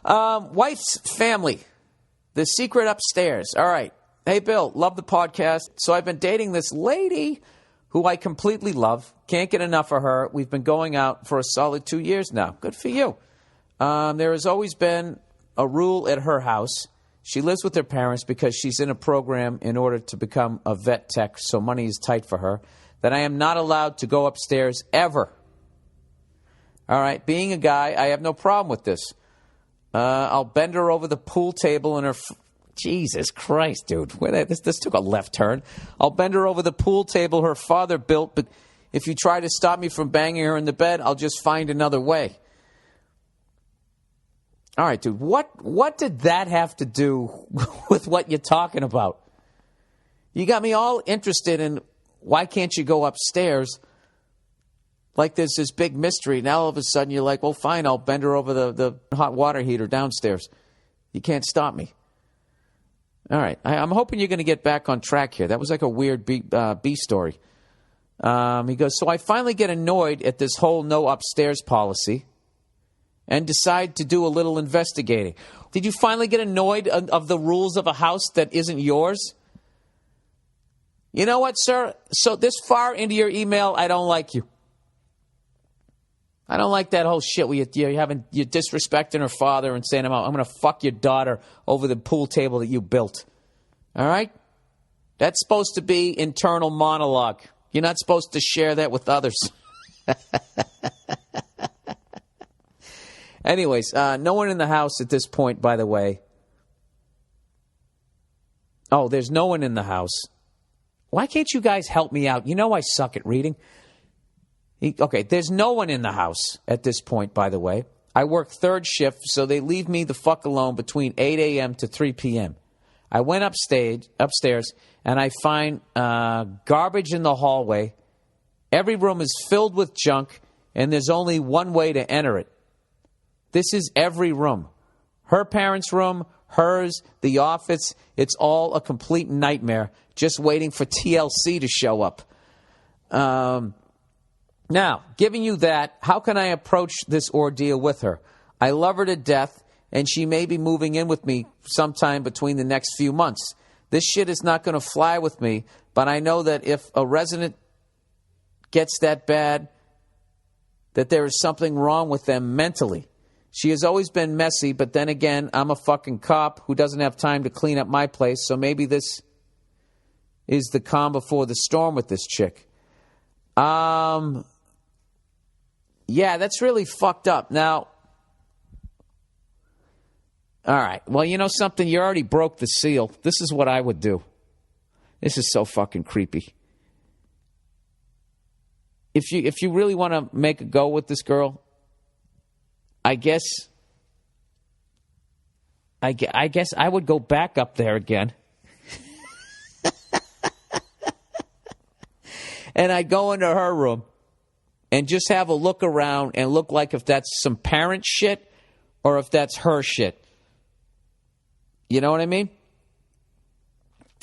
Wife's family. The secret upstairs. All right. Hey, Bill, love the podcast. So I've been dating this lady who I completely love. Can't get enough of her. We've been going out for a solid 2 years now. Good for you. There has always been a rule at her house. She lives with her parents because she's in a program in order to become a vet tech, so money is tight for her, that I am not allowed to go upstairs ever. All right. Being a guy, I have no problem with this. I'll bend her over the pool table in her... Jesus Christ, dude. This took a left turn. I'll bend her over the pool table her father built, but if you try to stop me from banging her in the bed, I'll just find another way. All right, dude. What did that have to do with what you're talking about? You got me all interested in why can't you go upstairs? Like there's this big mystery. Now all of a sudden you're like, well, fine, I'll bend her over the hot water heater downstairs. You can't stop me. All right. I'm hoping you're going to get back on track here. That was like a weird B story. He goes, so I finally get annoyed at this whole no upstairs policy and decide to do a little investigating. Did you finally get annoyed of the rules of a house that isn't yours? You know what, sir? So this far into your email, I don't like you. I don't like that whole shit where you're disrespecting her father and saying, I'm going to fuck your daughter over the pool table that you built. All right? That's supposed to be internal monologue. You're not supposed to share that with others. Anyways, no one in the house at this point, by the way. Oh, there's no one in the house. Why can't you guys help me out? You know I suck at reading. Okay, there's no one in the house at this point, by the way. I work third shift, so they leave me the fuck alone between 8 a.m. to 3 p.m. I went upstairs, and I find garbage in the hallway. Every room is filled with junk, and there's only one way to enter it. This is every room. Her parents' room, hers, the office. It's all a complete nightmare, just waiting for TLC to show up. Now, giving you that, how can I approach this ordeal with her? I love her to death, and she may be moving in with me sometime between the next few months. This shit is not going to fly with me, but I know that if a resident gets that bad, that there is something wrong with them mentally. She has always been messy, but then again, I'm a fucking cop who doesn't have time to clean up my place, so maybe this is the calm before the storm with this chick. Yeah, that's really fucked up. Now, all right. Well, you know something? You already broke the seal. This is what I would do. This is so fucking creepy. If you really want to make a go with this girl, I guess I would go back up there again. And I'd go into her room and just have a look around and look like if that's some parent shit or if that's her shit. You know what I mean?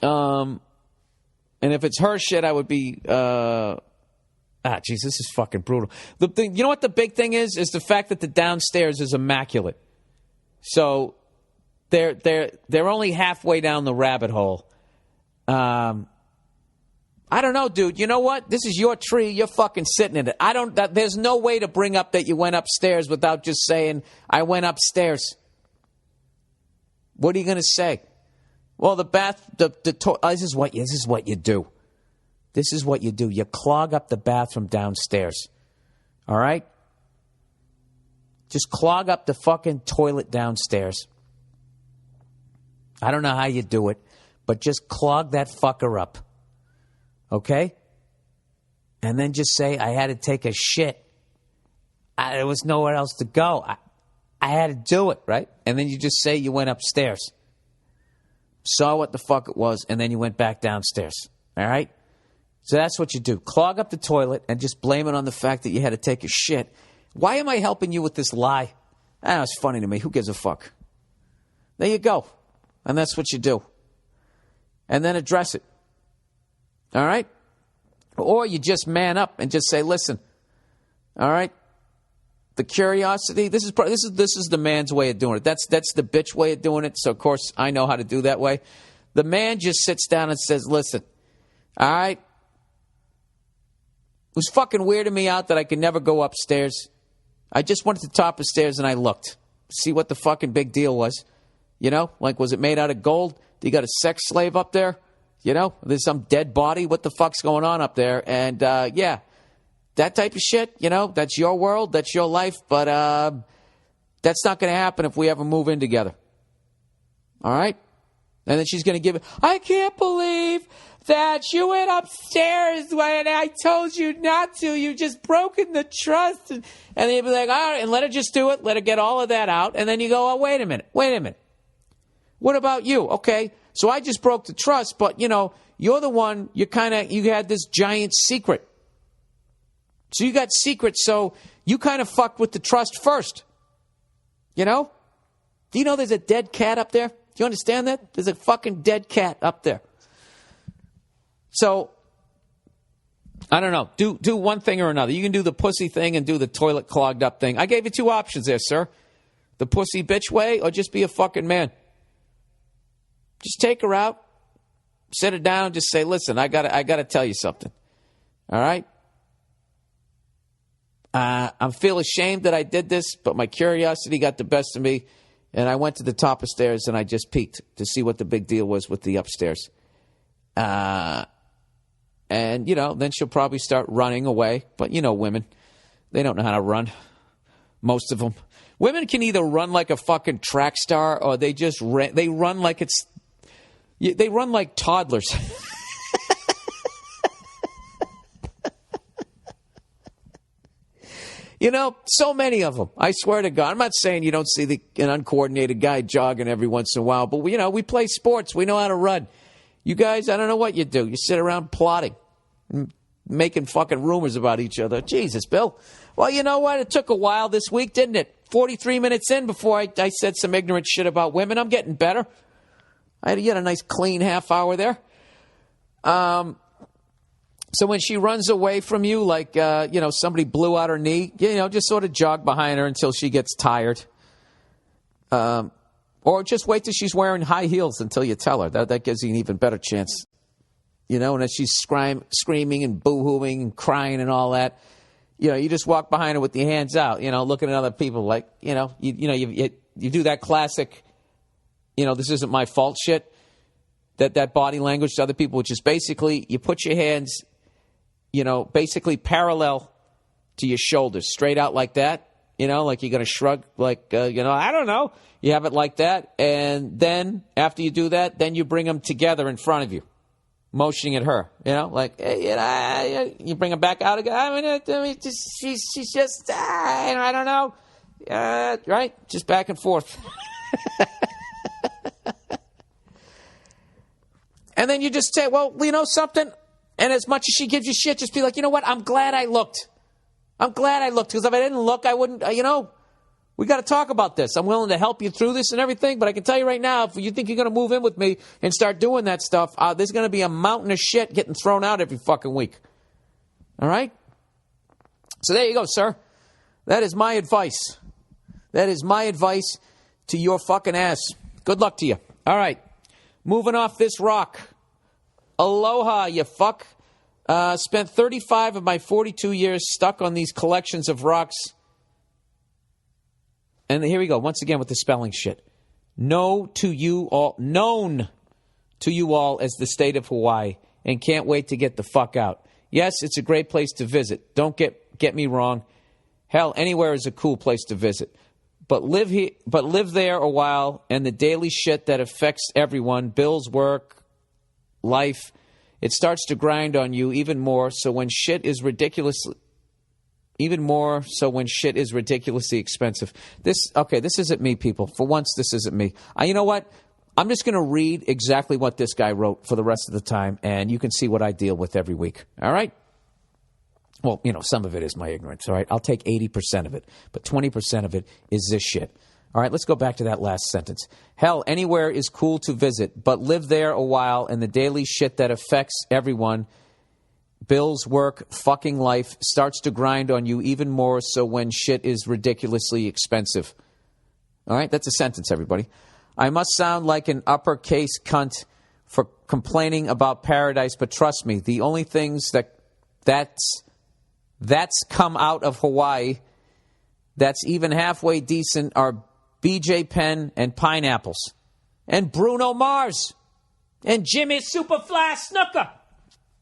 And if it's her shit, I would be... jeez, this is fucking brutal. You know what the big thing is? Is the fact that the downstairs is immaculate. So they're only halfway down the rabbit hole. I don't know, dude. You know what? This is your tree. You're fucking sitting in it. There's no way to bring up that you went upstairs without just saying, I went upstairs. What are you going to say? Well, this is what you do. This is what you do. You clog up the bathroom downstairs. All right? Just clog up the fucking toilet downstairs. I don't know how you do it, but just clog that fucker up. Okay? And then just say, I had to take a shit. There was nowhere else to go. I had to do it, right? And then you just say you went upstairs. Saw what the fuck it was, and then you went back downstairs. All right? So that's what you do. Clog up the toilet and just blame it on the fact that you had to take a shit. Why am I helping you with this lie? It's funny to me. Who gives a fuck? There you go. And that's what you do. And then address it. All right? Or you just man up and just say, listen, all right, the curiosity. This is the man's way of doing it. That's the bitch way of doing it. So of course I know how to do that way. The man just sits down and says, "Listen, all right. It was fucking weirding me out that I could never go upstairs. I just went to the top of the stairs and I looked, see what the fucking big deal was. You know, like, was it made out of gold? Do you got a sex slave up there? You know, there's some dead body. What the fuck's going on up there? And yeah, that type of shit. You know, that's your world, that's your life. But that's not going to happen if we ever move in together. All right." And then she's going to give it, "I can't believe that you went upstairs when I told you not to. You just broken the trust." And they'd be like, "All right," and let her just do it. Let her get all of that out. And then you go, "Oh, wait a minute. What about you? Okay, so I just broke the trust, but, you know, you're the one, you had this giant secret. So you got secrets, so you kind of fucked with the trust first. You know? Do you know there's a dead cat up there? Do you understand that? There's a fucking dead cat up there. So, I don't know. Do one thing or another. You can do the pussy thing and do the toilet clogged up thing. I gave you 2 options there, sir. The pussy bitch way or just be a fucking man. Just take her out, sit her down, and just say, "Listen, I gotta tell you something. All right? I feel ashamed that I did this, but my curiosity got the best of me, and I went to the top of stairs and I just peeked to see what the big deal was with the upstairs." And, you know, then she'll probably start running away. But, you know, women, they don't know how to run. Most of them. Women can either run like a fucking track star or they just they run like they run like toddlers. You know, so many of them. I swear to God. I'm not saying you don't see an uncoordinated guy jogging every once in a while, but, you know, we play sports. We know how to run. You guys, I don't know what you do. You sit around plotting and making fucking rumors about each other. Jesus, Bill. Well, you know what? It took a while this week, didn't it? 43 minutes in before I said some ignorant shit about women. I'm getting better. I had a nice clean half hour there. So when she runs away from you, like, you know, somebody blew out her knee, you know, just sort of jog behind her until she gets tired. Or just wait till she's wearing high heels until you tell her. That gives you an even better chance. You know, and as she's screaming and boo-hooing and crying and all that, you know, you just walk behind her with your hands out, you know, looking at other people like, you know, you do that classic, you know, this isn't my fault shit, that body language to other people, which is basically you put your hands, you know, basically parallel to your shoulders, straight out like that, you know, like you're going to shrug, like, you know, I don't know. You have it like that, and then after you do that, then you bring them together in front of you, motioning at her, you know, like, hey, you know, you bring them back out again. I mean, she's just, I don't know, right? Just back and forth. And then you just say, well, you know something? And as much as she gives you shit, just be like, you know what? I'm glad I looked. Because if I didn't look, I wouldn't, you know, we got to talk about this. I'm willing to help you through this and everything, but I can tell you right now, if you think you're going to move in with me and start doing that stuff, there's going to be a mountain of shit getting thrown out every fucking week. All right? So there you go, sir. That is my advice. That is my advice to your fucking ass. Good luck to you. All right. Moving off this rock. Aloha, you fuck. Spent 35 of my 42 years stuck on these collections of rocks. And here we go, once again with the spelling shit. Known to you all as the state of Hawaii, and can't wait to get the fuck out. Yes, it's a great place to visit. Don't get me wrong. Hell, anywhere is a cool place to visit. But live there a while, and the daily shit that affects everyone, bills, work, life, it starts to grind on you even more. So when shit is ridiculously expensive. This isn't me, people. For once, this isn't me. You know what? I'm just going to read exactly what this guy wrote for the rest of the time, and you can see what I deal with every week. All right? Well, you know, some of it is my ignorance, all right? I'll take 80% of it, but 20% of it is this shit. All right, let's go back to that last sentence. Hell, anywhere is cool to visit, but live there a while, and the daily shit that affects everyone, bills, work, fucking life starts to grind on you even more so when shit is ridiculously expensive. All right, that's a sentence, everybody. I must sound like an uppercase cunt for complaining about paradise, but trust me, the only things that's come out of Hawaii that's even halfway decent are BJ Penn and pineapples and Bruno Mars and Jimmy Superfly Snooker.